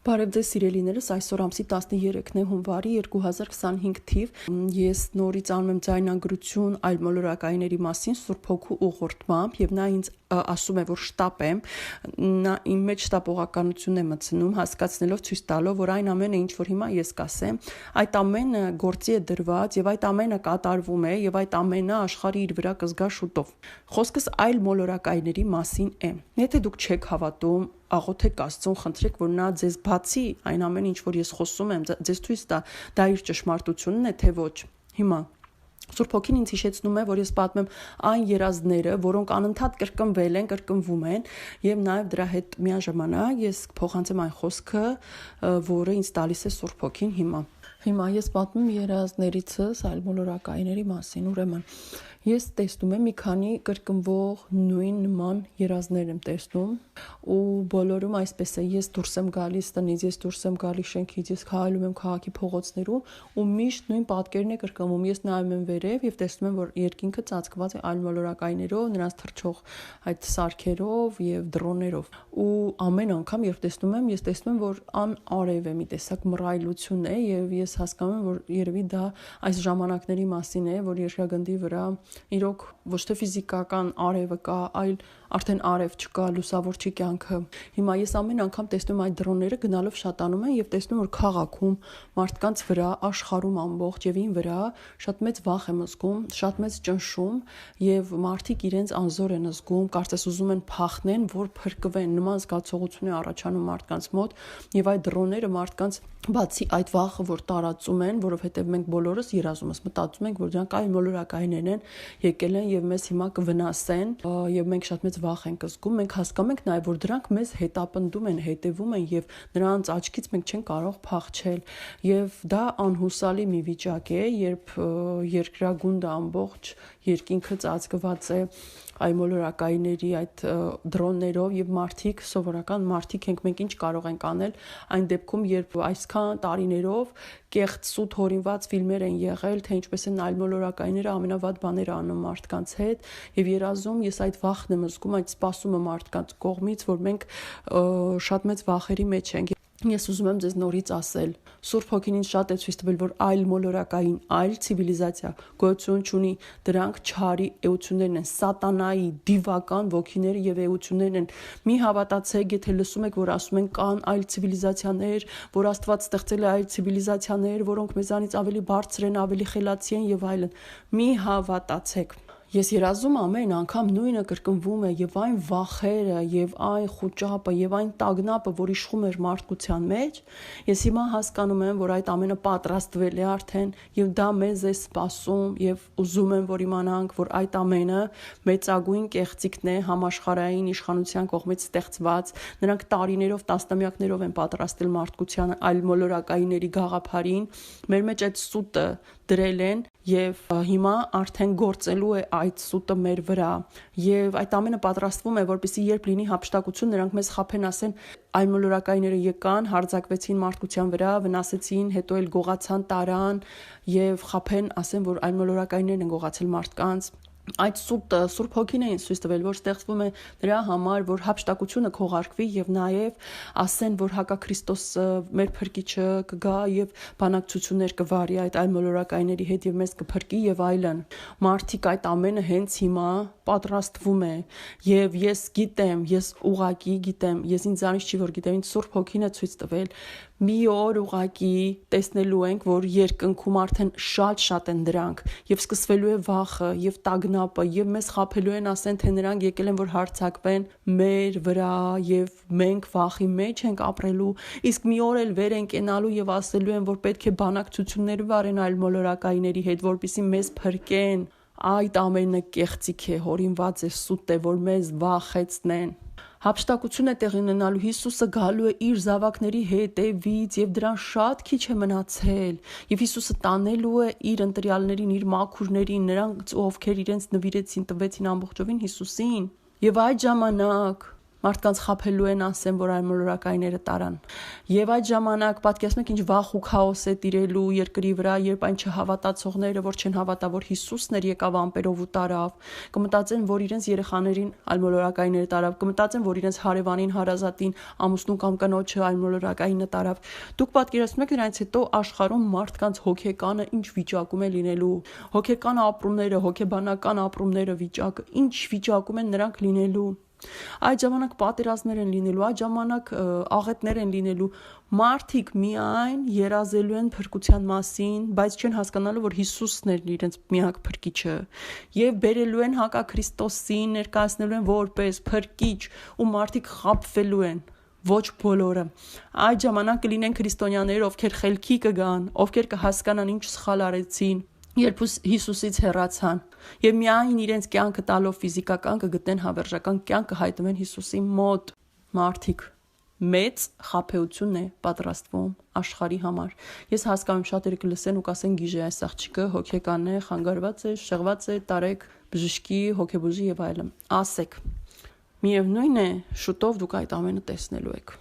Բարև ձեզ սիրելիներս, այսօր ամսի 13-ն է հունվարի 2025 թիվ։ Ես նորից անում եմ ձայնագրություն այլ մոլորակայինների մասին Սուրբ Հոգու ուղղորդմամբ եւ նա ինձ ասում է, որ շտապեմ, նա իմ մեջ շտապողականություն է մտցնում, հասկացնելով ցույց տալով, որ այն ամենը, ինչ որ հիմա ես կասեմ, այդ ամենը գործի է դրված եւ այդ ամենը կատարվում է եւ այդ ամենը աշխարհի իր վրա կզգա շուտով։ Խոսքս այլ մոլորակայինների մասին է։ Եթե դուք չեք հավատում, աղոթեք Աստծուն, խնդրեք, որ նա ձեզ բացի այն ամենը, ինչ որ ես խոսում եմ, ձեզ ցույց տա, դա իր ճշմարտությունն է, թե ոչ։ Հիմա Սուրբ Հոգին ինձ հիշեցնում է, որ ես պատմեմ այն երազները, որոնք անընդհատ կրկնվում են, եւ նաեւ դրա հետ միաժամանակ ես փոխանցեմ այն խոսքը, որը ինձ տալիս է Սուրբ Հոգին Հիմա ես պատմում երազներիցս այլ մոլորակայինների մասին, ուրեմն ես տեսնում եմ մի քանի կրկնվող նման երազներ եմ տեսնում ու բոլորում այսպես է, ես դուրս եմ գալիս տնից, ես դուրս եմ գալիս շենքից, ես քայլում եմ քաղաքի փողոցներում ու միշտ նույն պատկերն է կրկնվում։ Ես նայում եմ վերև եւ տեսնում եմ, որ երկինքը ծածկված է այլ մոլորակայիններով, նրանց թռչող այդ սարքերով եւ դրոններով։ Ու ամեն անգամ երբ տեսնում եմ, ես տեսնում եմ, որ անարև է մի տեսակ մռայլություն է եւ ես հասկանում եմ, որ երևի դա այս ժամանակների մասին է, որ երկրագնդի վրա իրոք ոչ թե ֆիզիկական արևը կա, այլ արդեն արև չկա, լուսավոր չի կյանքը։ Հիմա ես ամեն անգամ տեսնում այդ դրոնները գնալով շատանում են եւ տեսնում որ քաղաքում մարդկանց վրա, աշխարհում ամբողջ եւ ին վրա շատ մեծ վախ եմ զգում, շատ մեծ ճնշում եւ մարդիկ իրենց անզոր են զգում, կարծես ուզում են փախնեն, որ փրկվեն։ Նման զգացողություն է առաջանում մարդկանց մոտ եւ այդ դրոնները մարդկանց բացի այդ վախը, որ տարածում են, որովհետեւ մենք բոլորս երազումս մտածում ենք, որ դրանք այլ մոլորակայիններ են, եկել են եւ մեզ հիմա կվնասեն եւ մենք շատ մեծ վախ ենք զգում, մենք հասկանում ենք նաեւ, որ դրանք մեզ հետապնդում են, հետևում են եւ նրանց աչքից մենք չենք կարող փախչել եւ դա անհուսալի մի վիճակ է, երբ երկրագունդը ամբողջ երկինքը ծածկված է այ մոլորակայինների այդ դրոններով եւ մարդիկ, սովորական մարդիկ ենք, մենք ինչ կարող ենք անել այն դեպքում, երբ այսքան տարիներով կեղծ սուտ հորինված ֆիլմեր են եղել, թե ինչպես են այլ մոլորակայինները ամենավատ բաները անում մարդկանց հետ եւ երազում ես այդ վախն եմ զգում, այդ սպասումը մարդկանց կողմից, որ մենք շատ մեծ վախերի մեջ ենք։ Ես ուզում եմ ձեզ նորից ասել, Սուրբ Հոգին ինձ շատ է ցույց տվել, որ այլ մոլորակային, այլ ցիվիլիզացիա գոյություն չունի, դրանք չարի էություններն են, սատանայի դիվական ոգիները եւ էություններն են։ Մի հավատացեք, եթե լսում եք, որ ասում են կան այլ ցիվիլիզացիաներ, որ Աստված ստեղծել է այլ ցիվիլիզացիաներ, որոնք մեզանից ավելի բարձր են, ավելի խելացի են եւ այլն։ Մի հավատացեք։ Ես երազում ամեն անգամ նույնը կրկնվում է եւ այն վախերը եւ այն խոճապը եւ այն տագնապը, որ իշխում էր մարդկության մեջ, ես հիմա հասկանում եմ, որ այդ ամենը պատրաստվել է արդեն եւ դա մեզ է սպասում եւ ուզում եմ, որ իմանանք, որ այդ ամենը մեծագույն կեղծիքն է համաշխարհային իշխանության կողմից ստեղծված, նրանք տարիներով, տասնամյակներով են պատրաստել մարդկությանը այլ մոլորակայինների գաղափարին, մեր մեջ այդ սուտը դրել են եւ հիմա արդեն գործելու է այդ սուտը մեր վրա եւ այդ ամենը պատրաստվում է, որպեսզի երբ լինի հափշտակություն, նրանք մեզ խափեն, ասեն այլ մոլորակայինները եկան, հարձակվեցին մարդկության վրա, վնասեցին, հետո էլ գողացան, տարան եւ խափեն, ասեն, որ այլ մոլորակայիններն են գողացել մարդկանց։ Այդ սուտը Սուրբ Հոգին է ինձ ցույց տվել, որ ստեղծվում է դրա համար, որ հափշտակությունը քողարկվի եւ նաեւ ասեն, որ հակաքրիստոսը մեր փրկիչը կգա եւ բանակցություններ կվարի այդ այլ մոլորակայինների հետ եւ մեզ կփրկի եւ այլն։ Մարդիկ այդ ամենը հենց հիմա պատրաստվում է եւ ես գիտեմ, ես ուղակի գիտեմ, ես ինձանից չի որ գիտեմ, ինձ Սուրբ Հոգին է ցույց տվել, մի օր ուղակի տեսնելու ենք, որ երկնքում արդեն շատ են դրանք եւ սկսվելու է վախը եւ տագնապը եւ մեզ խափելու են, ասեն, թե նրանք եկել են որ հարձակվեն մեր վրա եւ մենք վախի մեջ ենք ապրելու, իսկ մի օր էլ վեր են կենալու եւ ասելու են, որ պետք է բանակցություններ վարեն այլ մոլորակայինների հետ, որպեսզի մեզ փրկեն։ Այդ ամենը կեղծիք է, հորինված է, սուտ է, որ մեզ վախեցնեն։ Հափշտակություն է տեղի ունենալու, Հիսուսը գալու է իր զավակների հետևից եւ դրան շատ քիչ է մնացել եւ Հիսուսը տանելու է իր ընտրյալներին, իր մաքուրներին, նրանց ովքեր իրենց նվիրեցին, տվեցին ամբողջովին Հիսուսին եւ այդ ժամանակ Մարդկանց խաբելու են, ասեն, որ այլմոլորակայինները տարան։ Եվ այդ ժամանակ պատկերացնում եք ինչ վախ ու քաոս է տիրելու երկրի վրա, երբ այն չհավատացողները, որ չեն հավատա, որ Հիսուսն էր եկավ ամպերով ու տարավ, կմտածեն, որ իրենց երեխաներին այլմոլորակայինները տարավ, կմտածեն, որ իրենց հարևանին, հարազատին, ամուսնուն կամ կնոջը այլմոլորակայինը տարավ։ Դուք պատկերացնում եք դրանից հետո աշխարհում մարդկանց հոգեկանը ինչ վիճակում է լինելու, հոգեկան ապրումները, հոգեբանական ապրումները, վիճակը, ինչ վիճակում են նրանք լինելու։ Այդ ժամանակ պատերազմներ են լինելու, այդ ժամանակ աղետներ են լինելու, մարդիկ միայն երազելու են փրկության մասին, բայց չեն հասկանալու, որ Հիսուսն էր իրենց միակ փրկիչը, եւ բերելու են հակաքրիստոսին, ներկայացնելու են որպես փրկիչ, ու մարդիկ խաբվելու են։ Ոչ բոլորը։ Այդ ժամանակ կլինեն քրիստոնյաներ, ովքեր խելքի կգան, ովքեր կհասկանան ինչ սխալ արեցին, երբ Հիսուսից հեռացան, եւ միայն իրենց կյանքը տալով ֆիզիկական կգտնեն հավերժական կյանքը հայտնվեն Հիսուսի մոտ։ Մարդիկ, մեծ խաբեություն է պատրաստվում աշխարհի համար։ Ես հասկանում եմ, շատերը կլսեն ու կասեն գիժե այս աղջիկը հոգեկան է, խանգարված է, շեղված է, տարեք բժշկի, հոգեբուժի եւ այլն։ Ասեք, միևնույն է, շուտով դուք այդ ամենը տեսնելու եք։